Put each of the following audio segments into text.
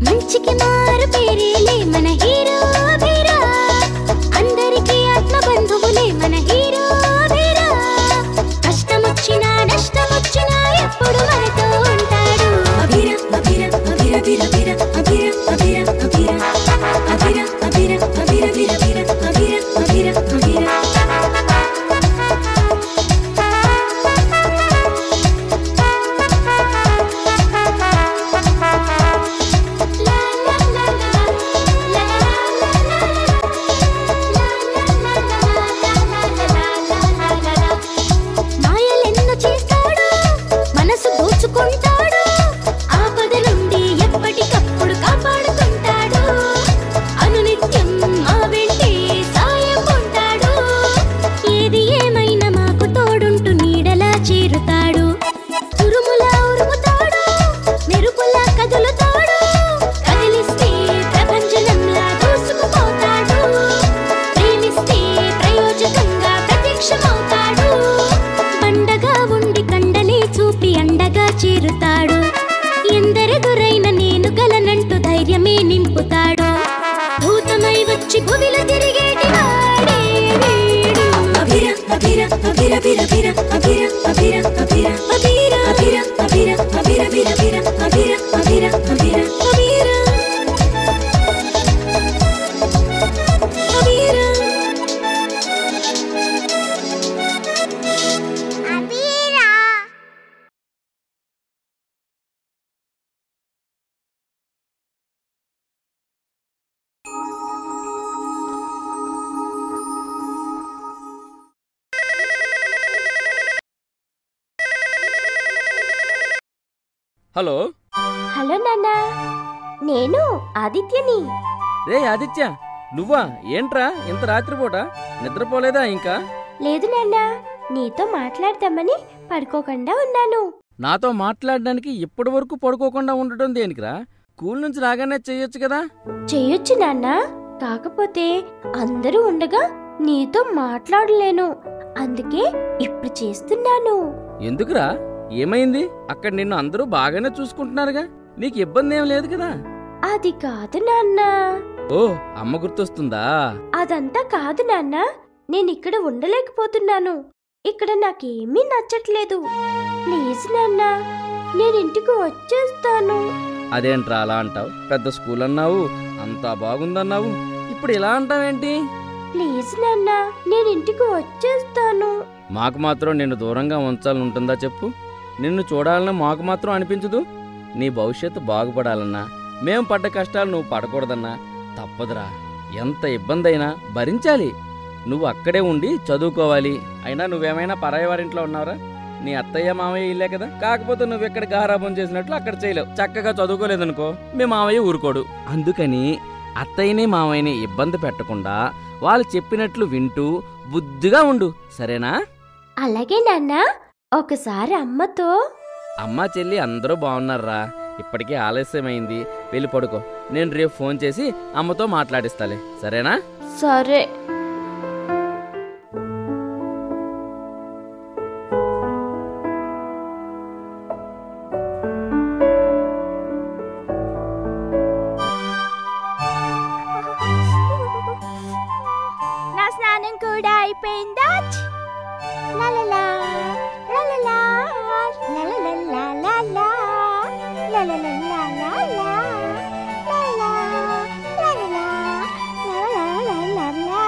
మంచికి మారు పేరేలే మన హీరో అభిరా, అందరికీ ఆత్మ బంధువులే మన హీరో అభిరా. కష్టమొచ్చినా నష్టమొచ్చినా ఎప్పుడు మనతో ఉంటాడు అభిరా అభిరా అభిరా అభిరా అభిరా అభిరా అభిరా అభిరా అభిరా అభిరా అభిరా అభిరా అభిరా అభిరా. ఎందరెదురైన నేను గలనంటూ ధైర్యమే నింపుతాడు. భూతమై వచ్చి భువిలో తిరిగేటి వాడే వీడు అభిరా అభిరా అభిరా అభిరా అభిరా అభిరా అభిరా అభిరా అభిరా అభిరా అభిరా అభిరా అభిరా అభిరా అభిరా అభిరా అభిరా. హలో హలో నాన్న, నేను ఆదిత్యని. రే ఆదిత్య, నువ్వా? ఏంట్రా ఇంత రాత్రిపూట నిద్రపోలేదా ఇంకా? లేదు నాన్న, నీతో మాట్లాడదామని పడుకోకుండా ఉన్నాను. నాతో మాట్లాడడానికి ఇప్పటి వరకు పడుకోకుండా ఉండటం దేనికిరా? స్కూల్ నుంచి రాగానే చెయ్యొచ్చు కదా. చెయ్యొచ్చు నాన్న, కాకపోతే అందరూ ఉండగా నీతో మాట్లాడలేను, అందుకే ఇప్పుడు చేస్తున్నాను. ఎందుకురా? ఏమైంది? అక్కడ నిన్ను అందరూ బాగానే చూసుకుంటున్నారుగా, నీకు ఇబ్బంది ఏం లేదు కదా? అది కాదు నాన్న. ఓ, అమ్మ గుర్తొస్తుందా? అదంతా కాదు నాన్న, నేనిక్కడ ఉండలేకపోతున్నాను. ఇక్కడ నాకేమీ నచ్చట్లేదు. ప్లీజ్ నాన్న, నేనింటికి వచ్చేస్తాను. అదేంట్రా అలా అంటావు? పెద్ద స్కూల్ అన్నావు, అంతా బాగుందన్నావు, ఇప్పుడు ఇలా అంటావేంటి? ప్లీజ్ నాన్న, నేనింటికి వచ్చేస్తాను. మాకు మాత్రం నిన్ను దూరంగా ఉంచాలని ఉంటుందా చెప్పు? నిన్ను చూడాలన్నా మాకు మాత్రం అనిపించదు? నీ భవిష్యత్తు బాగుపడాలన్నా, మేం పడ్డ కష్టాలు నువ్వు పడకూడదన్నా తప్పదురా. ఎంత ఇబ్బంది అయినా భరించాలి. నువ్వు అక్కడే ఉండి చదువుకోవాలి. అయినా నువ్వేమైనా పరాయి వారింట్లో ఉన్నావురా? నీ అత్తయ్య మామయ్య ఇల్లే కదా. కాకపోతే నువ్వు ఎక్కడ గారాబం చేసినట్లు అక్కడ చేయలేవు. చక్కగా చదువుకోలేదనుకో మీ మామయ్య ఊరుకోడు. అందుకని అత్తయ్యని మామయ్యని ఇబ్బంది పెట్టకుండా వాళ్ళు చెప్పినట్లు వింటూ బుద్ధిగా ఉండు, సరేనా? అలాగే నాన్న. ఒకసారి అమ్మతో. అమ్మా చెల్లి అందరూ బాగున్నారా? ఇప్పటికే ఆలస్యమైంది, వెళ్ళి పడుకో. నేను రేపు ఫోన్ చేసి అమ్మతో మాట్లాడిస్తాలే, సరేనా? సరే. నా స్నానం కూడా అయిపోయిందా? లలలా లలలా లలలా లలలా లలలా లలలా లలలా లలలా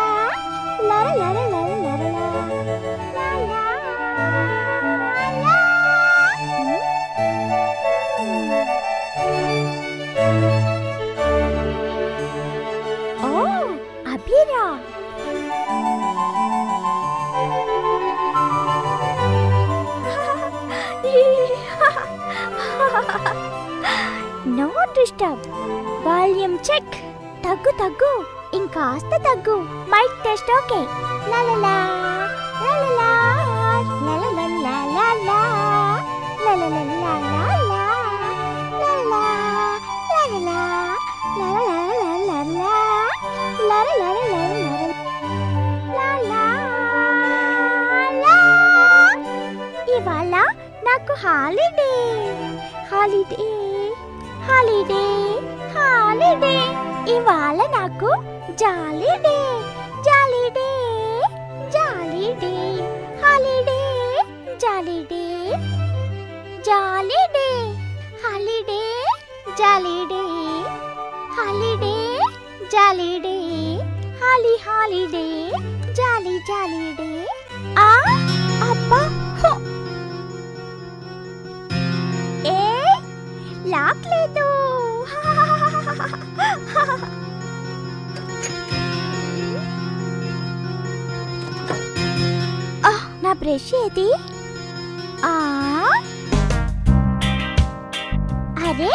లలలా లలలా ఓ అభిరా. No disturb. Volume check. తగ్గు తగ్గు, ఇంకాస్త తగ్గు. Mic test okay. లలలా లలలా లలలా లలలా లలలా లలలా లలలా లలలా లలలా లలలా లలలా లలలా. హాలిడే హాలిడే హాలిడే హాలిడే ఇవాళ నాకు jolly day jolly day jolly day holiday jolly day jolly day holiday jolly day holiday jolly day holiday jolly jolly day ఆ అబ్బా ఏ లాక్ లేదు నా బ్రష్ ఏది అరే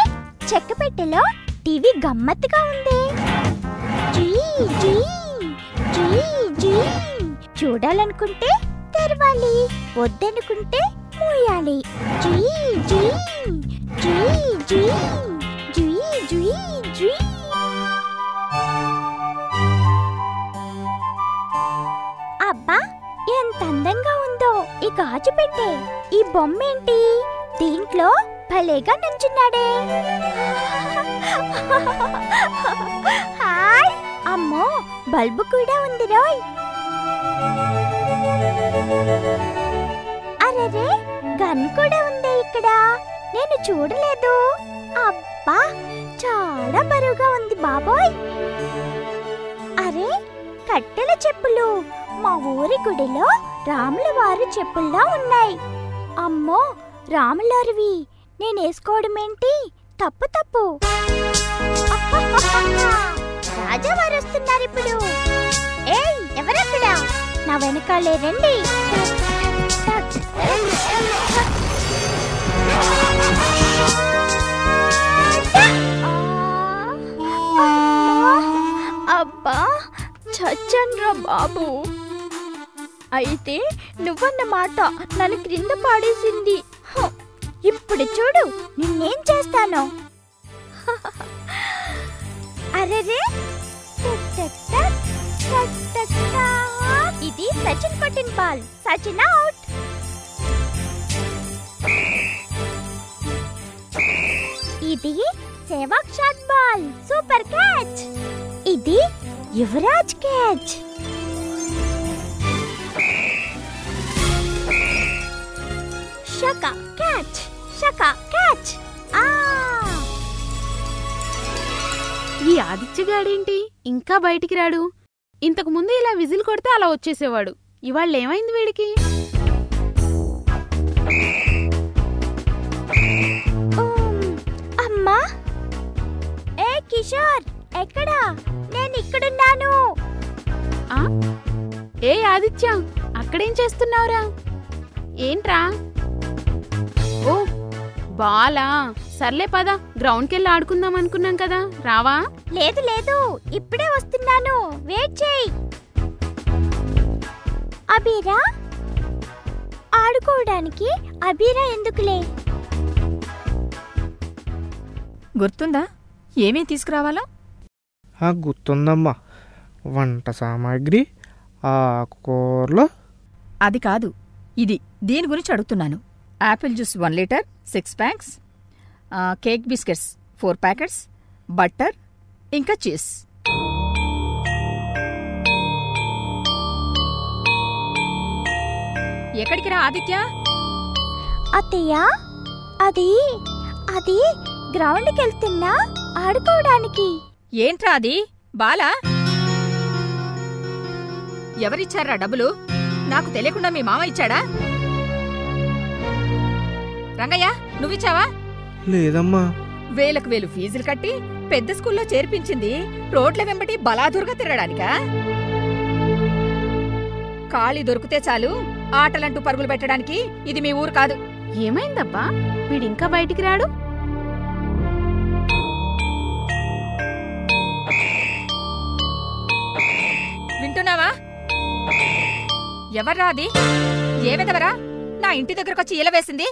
చెక్క పెట్టెలో టీవీ గమ్మత్తుగా ఉంది జీ జీ జీ జీ చూడాలనుకుంటే తెరవాలి వద్దనుకుంటే మూయాలి జీ జీ జీ జీ జీ జీ జీ అబ్బా ఎంత అందంగా ఉందో ఈ గాజు పెట్టే ఈ బొమ్మ ఏంటి దీంట్లో భలేగా నుంచున్నాడే హాయ్ అమ్మో బల్బు కూడా ఉంది రోయ్ అరే గన్ కూడా ఉంది ఇక్కడ నేను చూడలేదు అబ్బా చాలా బరువుగా ఉంది బాబోయ్ అరే కట్టెల చెప్పులు మా ఊరి గుడిలో రాముల వారి చెప్పుల్లా ఉన్నాయి అమ్మో రాములారివి నేనేసుకోవడమేంటి తప్పు తప్పు రాజావారు వస్తున్నారు ఇప్పుడు ఏయ్ ఎవరక్కడ నా వెనకాలే రండి అబ్బా చచ్చన్రా బాబు అయితే నువ్వన్నమాట నన్ను క్రింద పాడేసింది ఇప్పుడు చూడు నిన్నేం చేస్తాను అరెరే ఇది సచిన్ కొట్టిన బాల్ సచిన్ అవుట్ ఇది Sehwag shot ball super catch ఇది యువరాజ్ క్యాచ్ షకా క్యాచ్ షకా క్యాచ్ ఈ ఆదిత్యగాడేంటి ఇంకా బయటికి రాడు ఇంతకు ముందు ఇలా విజిల్ కొడితే అలా వచ్చేసేవాడు ఇవాళ ఏమైంది వీడికి అమ్మా ఏ కిషోర్ ఎక్కడా నేను ఇక్కడున్నాను ఏ ఆదిత్య అక్కడేం చేస్తున్నావురా ఏంట్రా ఓ బాలా సర్లే పద గ్రౌండ్కి వెళ్ళి ఆడుకుందాం అనుకున్నాం కదా రావా లేదు లేదు ఇప్పుడే వస్తున్నాను వెయిట్ చేయి అబీరా ఆడుకోవడానికి అబీరా ఎందుకులే గుర్తుందా ఏమీ తీసుకురావాలో గుర్తుందమ్మా వంట సామాగ్రి ఆకుకూరలు అది కాదు ఇది దీని గురించి అడుగుతున్నాను Apple juice 1 litre 6 packs cake biscuits 4 packets butter ఇంకా చీజ్ ఎక్కడికి రా ఆదిత్య అత్తయ్య అది అది గ్రౌండ్కి వెళ్తున్నా ఆడుకోవడానికి ఏంట్రా అది బాలా ఎవరిచ్చారా డబ్బులు నాకు తెలియకుండా మీ మామ ఇచ్చాడా రంగయ్య నువ్విచ్చావా లేదమ్మా వేలకు వేలు ఫీజులు కట్టి పెద్ద స్కూల్లో చేర్పించింది రోడ్ల వెంబటి బలాదుర్గా తిరగడానికా ఖాళీ దొరికితే చాలు ఆటలంటూ పరుగులు పెట్టడానికి ఇది మీ ఊరు కాదు ఏమైందబ్బా వీడింకా బయటికి రాడు వింటున్నావా ఎవర్రా అది ఏ విధవరా నా ఇంటి దగ్గరకొచ్చి ఈలవేసింది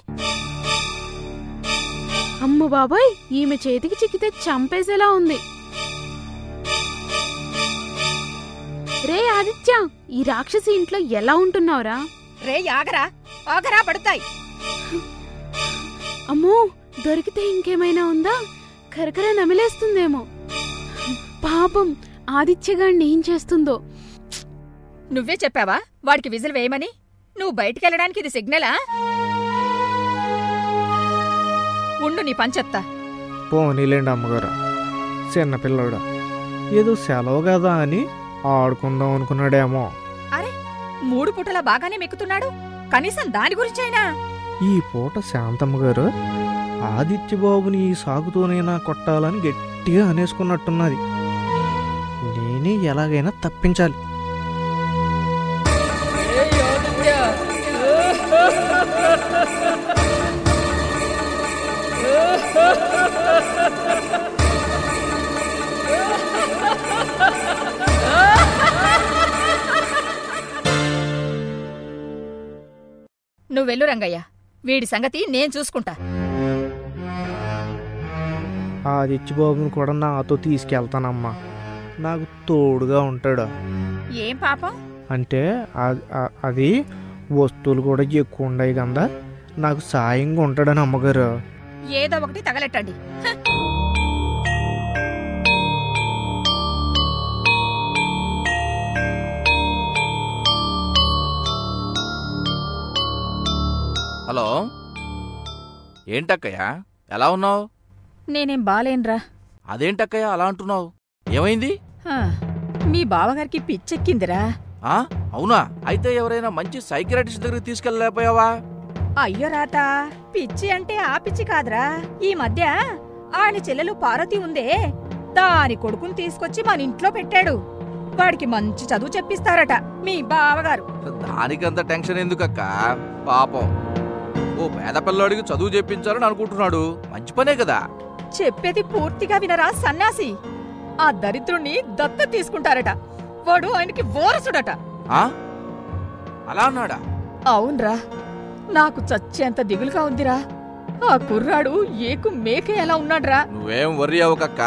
అమ్మ బాబాయ్ ఈమె చేతికి చిక్కితే చంపేసేలా ఉంది రే ఆదిత్య ఈ రాక్షసి ఇంట్లో ఎలా ఉంటున్నావురా రే ఆగరా ఆగరా పడుతాయి అమ్మో, దొరికితే ఇంకేమైనా ఉందా? కరకర నమిలేస్తుందేమో. పాపం ఆదిత్యగాడిని ఏం చేస్తుందో. నువ్వే చెప్పావా వాడికి విజిల్ వేయమని? నువ్వు బయటికెళ్ళడానికి ఇది సిగ్నలా? ఉండు, నీ పంచెత్తా. పోనీలేండి అమ్మగారు, చిన్నపిల్లడు ఏదో సెలవు కదా అని ఆడుకుందాం అనుకున్నాడేమో. అరే, 3 పూటలా బాగానే మెక్కుతున్నాడు, కనీసం దాని గురించైనా. ఈ పూట శాంతమ్మ గారు ఆదిత్యబాబుని ఈ సాగుతోనైనా కొట్టాలని గట్టిగా అనేసుకున్నట్టున్నది. నేనే ఎలాగైనా తప్పించాలి. నువ్వెళ్ళు రంగయ్య, వీడి సంగతి నేను చూసుకుంటా. ఆదిత్యబాబుని కూడా నాతో తీసుకెళ్తానమ్మా, నాకు తోడుగా ఉంటాడు. ఏం పాపం? అంటే అది వస్తువులు కూడా ఎక్కువ ఉన్నాయి కదా, నాకు సాయంగా ఉంటాడని అమ్మగారు. ఏదో ఒకటి తగలెట్టండి. హలో, ఏంటక్కయ్య ఎలా ఉన్నావు? నేనేం బాలేన్రా. అదేంటక్కయ్య అలా అంటున్నావు? ఏమైంది? మీ బావగారికి పిచ్చెక్కిందిరా. అవునా? అయితే ఎవరైనా మంచి సైకియాట్రిస్ట్ దగ్గరికి తీసుకెళ్ళలేకపోయావా? అయ్యో రాత, పిచ్చి అంటే ఆ పిచ్చి కాదురా. ఈ మధ్య ఆయన చెల్లెలు పార్వతి ఉందే, దాని కొడుకుని తీసుకొచ్చి మన ఇంట్లో పెట్టాడు. వాడికి మంచి చదువు చెప్పిస్తారట మీ బావగారు. దానికంత టెన్షన్ ఎందుకక్క? పాపం, ఓ పేద పిల్లాడికి చదువు చెప్పించాలని అనుకుంటున్నాడు. మంచి పనే కదా. చెప్పేది పూర్తిగా వినరా సన్యాసి. ఆ దరిద్రుణ్ణి దత్త తీసుకుంటారట. వాడు ఆయనకి వారసుడట. అలా అన్నాడా? అవునరా, నాకు చచ్చేంత దిగులుగా ఉందిరా. ఆ కుర్రాడు ఏకు మేకే ఎలా ఉన్నాడ్రా. నువ్వేం వర్రీ అవ్వకక్క.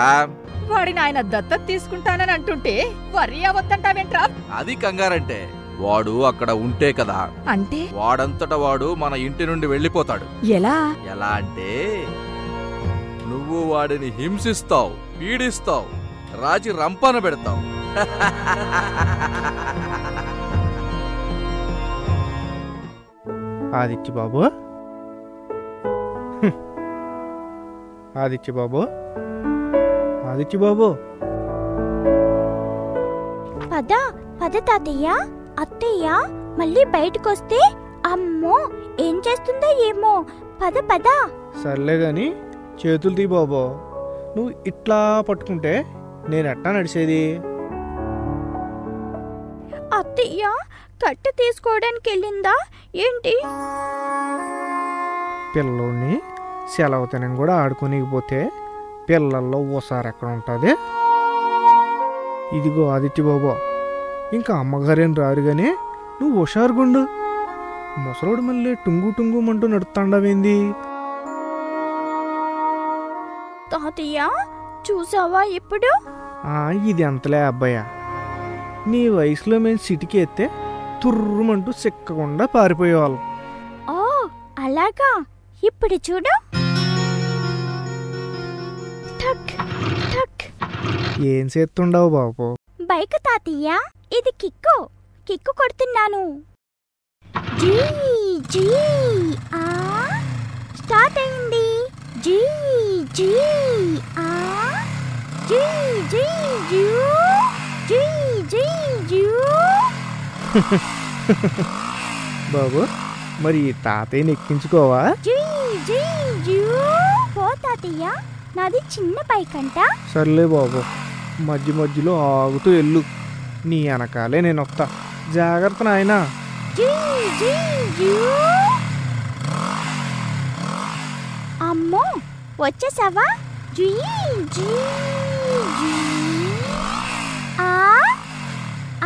వాడిని ఆయన దత్తత తీసుకుంటానని అంటుంటే వర్రీ అవ్వద్దంటావేంట్రా? అది కంగారంటే వాడు అక్కడ ఉంటే కదా. అంటే వాడంతట వాడు మన ఇంటి నుండి వెళ్ళిపోతాడు. ఎలా? ఎలా అంటే, నువ్వు వాడిని హింసిస్తావు, పీడిస్తావు, రాజీ రంపాన పెడతావు. ఆదిత్యబాబు, ఆదిత్యబాబు, ఆదిత్యబాబు. పద పద తాతయ్య. అత్తయ్య మళ్ళీ బయటకొస్తే అమ్మో ఏం చేస్తుందో ఏమో. పద పద. సర్లే గాని చేతులు తీ బాబు. నువ్వు ఇట్లా పట్టుకుంటే నేనెట్టా నడిచేది? అత్తయ్య కట్టు తీసుకోవడానికి వెళ్ళిందా ఏంటి? పిల్లోడిని సెలవుతనం కూడా ఆడుకోనికపోతే పిల్లల్లో ఓసారెక్కడ ఉంటుంది? ఇదిగో ఆదిత్యబాబు, ఇంకా అమ్మగారేం రారు గానీ నువ్వు హుషారుగుండు. ముసలోడు మళ్ళీ టుంగు టుంగుమంటూ నడుస్తాండవేంది? తాతయ్య చూసావా ఇప్పుడు? ఇది ఎంతలే అబ్బాయా, నీ వయసులో మేము సిటికి ఎత్తే తుర్రుమంటూ సిక్కకుండా పారిపోయేవాళ్ళం. ఓ అలాగా. ఇప్పుడు చూడు. ఠక్ ఠక్. ఏం చేస్తుండవు బాబు? బైక్ తాతయ్య, ఇది కిక్కు. కిక్కు కొడుతున్నాను. జీ జీ ఆ స్టార్ట్ అయింది. జీ జీ ఆ జీ జీ జూ జీ జీ జూ. బాబు, మరి తాతయ్యని ఎక్కించుకోవా? జీ జీ జూ. పో తాతయ్య, నాది చిన్న బైక్ అంట. సర్లే బాబు, మధ్య మధ్యలో ఆగుతూ ఎల్లు. నీ వెనకాలే నేను వస్తా. జాగ్రత్త నాయనా. జీ జీ జూ. అమ్మో వచ్చేసావా? జీ జీ జీ ఆ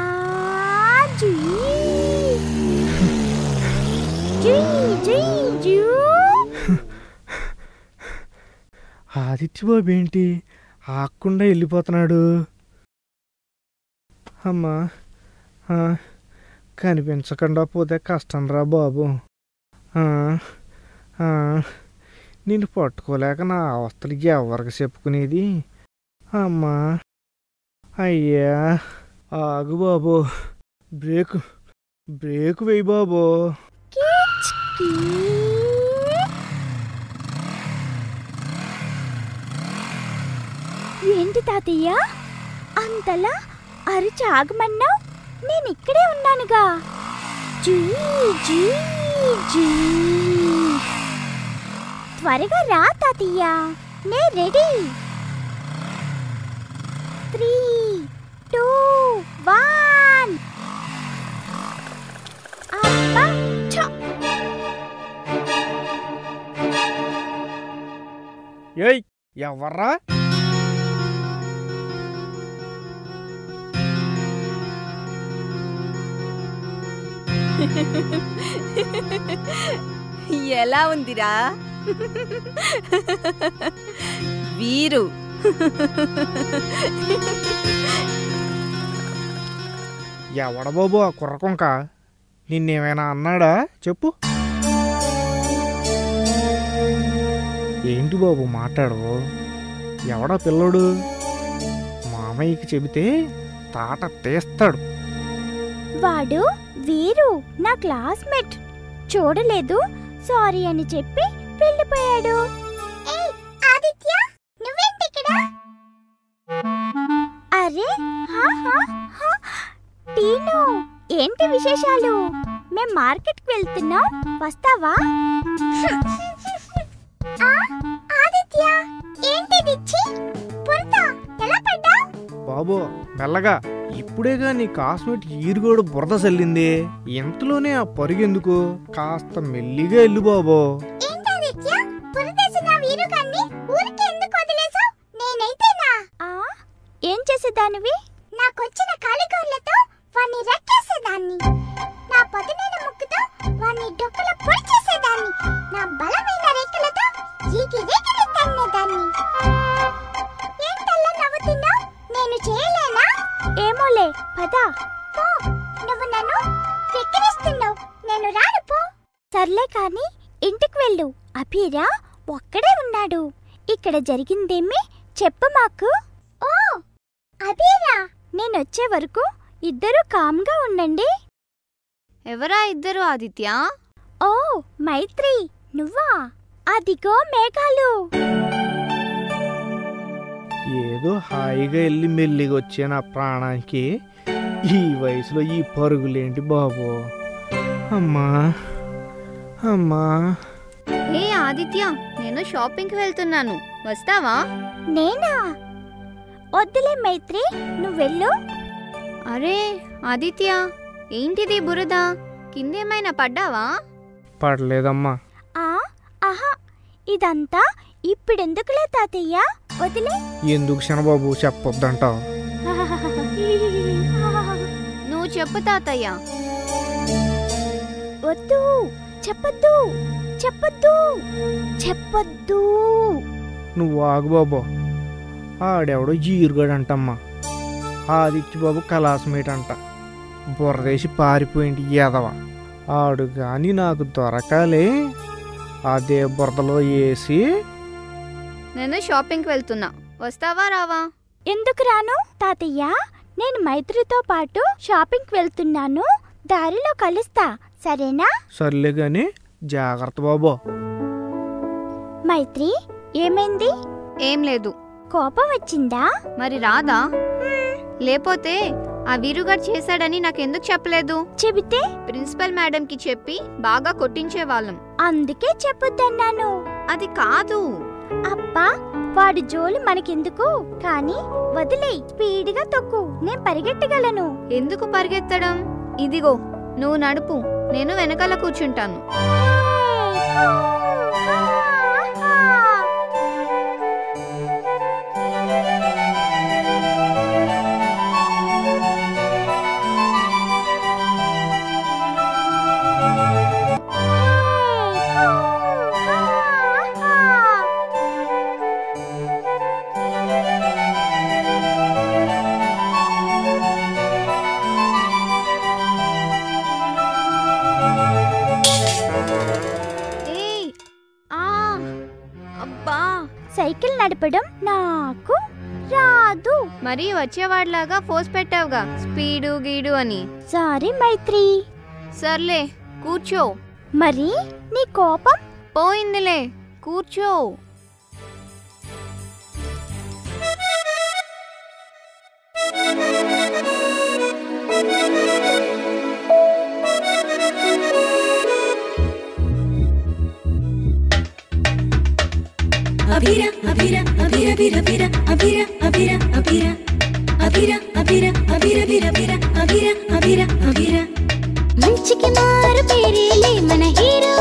ఆ జీ జీ జీ జూ. ఆదిత్యబాబు ఏంటి ఆకుండా వెళ్ళిపోతున్నాడు? అమ్మా, కనిపించకుండా పోతే కష్టం రా బాబు. నిన్ను పట్టుకోలేక నా అవస్థలు ఎవరికి చెప్పుకునేది. అమ్మా అయ్యా ఆగు బాబో, బ్రేక్ బ్రేక్ వేయి బాబో. ఏంటి తాతయ్య అంతలా అరిచాగమన్నావు? నేను ఇక్కడే ఉన్నానుగా. జీ జీ జీ త్వరగా రా తాతయ్య, నే రెడీ. 3, 2, 1 అబ్బా ఛ! ఏయ్ ఎవర్రా? ఎలా ఉందిరా వీరు? ఎవడ బాబు ఆ కుర్రకొంక? నిన్నేమైనా అన్నాడా చెప్పు. ఏంటి బాబు మాట్లాడవు? ఎవడా పిల్లోడు? మామయ్యకి చెబితే తాట తీస్తాడు. వాడు వీరు, నా క్లాస్మేట్. చూడలేదు, సారీ అని చెప్పి వెళ్ళిపోయాడు. అరే టీను, ఏంటి విశేషాలు? మేం మార్కెట్కి వెళ్తున్నాం, వస్తావా? ఆదిత్య, ఏంటిదిచ్చి? ఎలా పడ్డా? బాబు మెల్లగా, ఇప్పుడేగా నీ కాస్మెట్ ఈరుగోడు బురద చల్లింది. ఇంతలోనే ఆ పరుగెందుకు? కాస్త మెల్లిగా వెళ్ళు బాబో. ఏం చేసేదానివి? నాకొచ్చిన కాలిగోర్లతో వాణ్ణి రెక్కేసేదాన్ని. నా పదునైన ముక్కుతో వాణ్ణి డొక్కల పొడి చేసేదాన్ని. నా బలమైన రేకులతో ఎగిరెగిరి తన్నేదాన్ని. ఏంటల్లా నవ్వుతున్నావ్? నేను చేయలేనా? ఏమోలే, పద పో. నువ్వు నన్ను వెక్కిరిస్తున్నావు, నేను రాను పో. సర్లే కాని ఇంటికి వెళ్ళు. అభిరా ఒక్కడే ఉన్నాడు. ఇక్కడ జరిగిందేమి చెప్పు మాకు. ఓ అభిరా, నేనొచ్చే వరకు ఇద్దరు కామ్గా ఉండండి. ఎవరా ఇద్దరు ఆదిత్య? ఓ మైత్రి, నువ్వా? అదిగో మేఘాలు. ఏదో హాయిగా వెళ్ళి మెల్లిగా వచ్చే నా ప్రాణానికి ఈ వయసులో ఈ పరుగులేంటి బాబు. అమ్మా అమ్మా. ఏ ఆదిత్య, నేను షాపింగ్కి వెళ్తున్నాను, వస్తావా? నేనా? వద్దులే మైత్రి, నువ్వెళ్ళు. అరే ఆదిత్య, ఏంటిది బురద? కిందేమైనా పడ్డావా? పడలేదమ్మా. ఆహా, ఇదంతా ఇప్పుడెందుకులే తాతయ్య, వదిలే. ఎందుకు శనబాబు చెప్పొద్దంటావు? నువ్వు చెప్పు తాతయ్య. వద్దు, చెప్పొద్దు చెప్పొద్దు చెప్పొద్దు. నువ్వు ఆగు బాబు. ఆడెవడో జీరుగాడంటమ్మా. ఆదిత్య బాబు కలాసమేట్ అంట. బురదేసి పారిపోయింది ఎదవ. ఆడు గాని నాకు దొరకాలే. అదే బురదలో వేసి. నేను షాపింగ్కి వెళ్తున్నా, వస్తావా రావా? ఎందుకు రాను తాతయ్య, నేను మైత్రితో పాటు షాపింగ్కి వెళ్తున్నాను. దారిలో కలుస్తా, సరేనా? సర్లే గాని జాగ్రత్త బాబు. మైత్రి, ఏమైంది? ఏం లేదు. కోపం వచ్చిందా? మరి రాదా? లేపోతే ఆ వీరుగాడు చేశాడని నాకెందుకు చెప్పలేదు? చెబితే ప్రిన్సిపల్ మేడంకి చెప్పి బాగా కొట్టించేవాళ్ళం. అందుకే చెప్పొద్దన్నాను. అది కాదు. అబ్బా, వాడి జోలు మనకెందుకు? కానీ వదిలే, స్పీడ్గా తొక్కు, నేను పరిగెట్టగలను. ఎందుకు పరిగెత్తడం? ఇదిగో నువ్వు నడుపు, నేను వెనకాల కూర్చుంటాను. సైకిల్ నడపడం నాకు రాదు. మరి వచ్చేవాడిలాగా ఫోర్స్ పెట్టావుగా స్పీడు గీడు అని. సారీ మైత్రి. సర్లే కూర్చో. మరి నీ కోపం పోయిందిలే, కూర్చో. అభిరా అభిరా అభిరా అభిరా అభిరా అభిరా అభిరా అభిరా అభిరా అభిరా అభిరా అభిరా అభిరా అభిరా మంచికి మారు పేరేలే మన హీరో